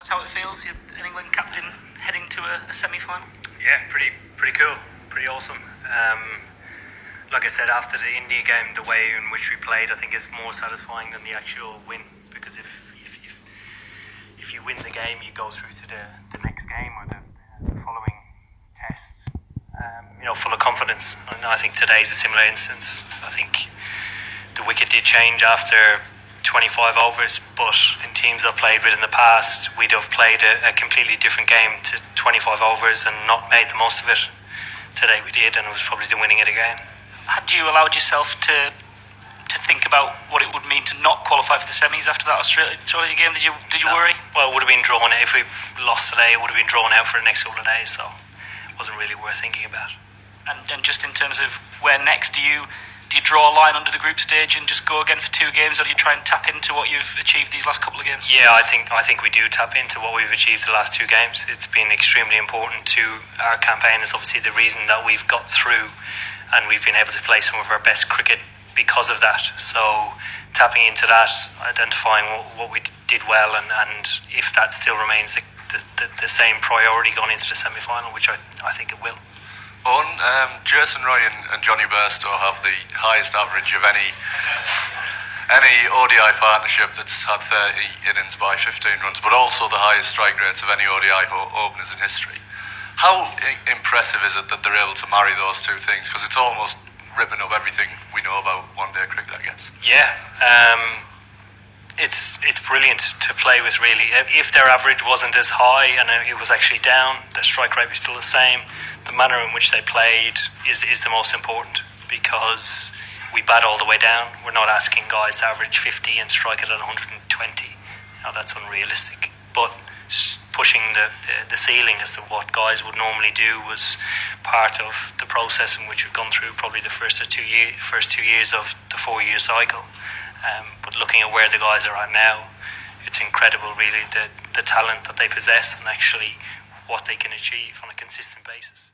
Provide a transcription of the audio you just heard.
How it feels, you're an England captain heading to a semi-final? Yeah, pretty cool, pretty awesome. Like I said, after the India game, the way in which we played, I think is more satisfying than the actual win. Because if you win the game, you go through to the next game or the following test, full of confidence. And I think today's a similar instance. I think the wicket did change after 25 overs, but in teams I've played with in the past, we'd have played a completely different game to 25 overs and not made the most of it. Today we did, and it was probably the winning of the game. Had you allowed yourself to think about what it would mean to not qualify for the semis after that Australia game? Did you worry? Well, it would have been drawn out. If we lost today, it would have been drawn out for the next couple of days, so it wasn't really worth thinking about. And just in terms of where next, do you draw a line under the group stage and just go again for 2 games, or do you try and tap into what you've achieved these last couple of games? Yeah, I think we do tap into what we've achieved the last 2 games. It's been extremely important to our campaign. It's obviously the reason that we've got through, and we've been able to play some of our best cricket because of that. So tapping into that, identifying what we did well, and if that still remains the same priority going into the semi-final, which I think it will. Jason Roy and Johnny Bairstow have the highest average of any ODI partnership that's had 30 innings by 15 runs, but also the highest strike rates of any ODI openers in history. How impressive is it that they're able to marry those 2 things? Because it's almost ripping up everything we know about one-day cricket, I guess. Yeah, it's brilliant to play with, really. If their average wasn't as high and it was actually down, their strike rate was still the same. The manner in which they played is the most important, because we bat all the way down. We're not asking guys to average 50 and strike it at 120. That's unrealistic. But pushing the ceiling as to what guys would normally do was part of the process in which we've gone through probably the first 2 years of the 4-year cycle. But looking at where the guys are at now, it's incredible, really, the talent that they possess and actually what they can achieve on a consistent basis.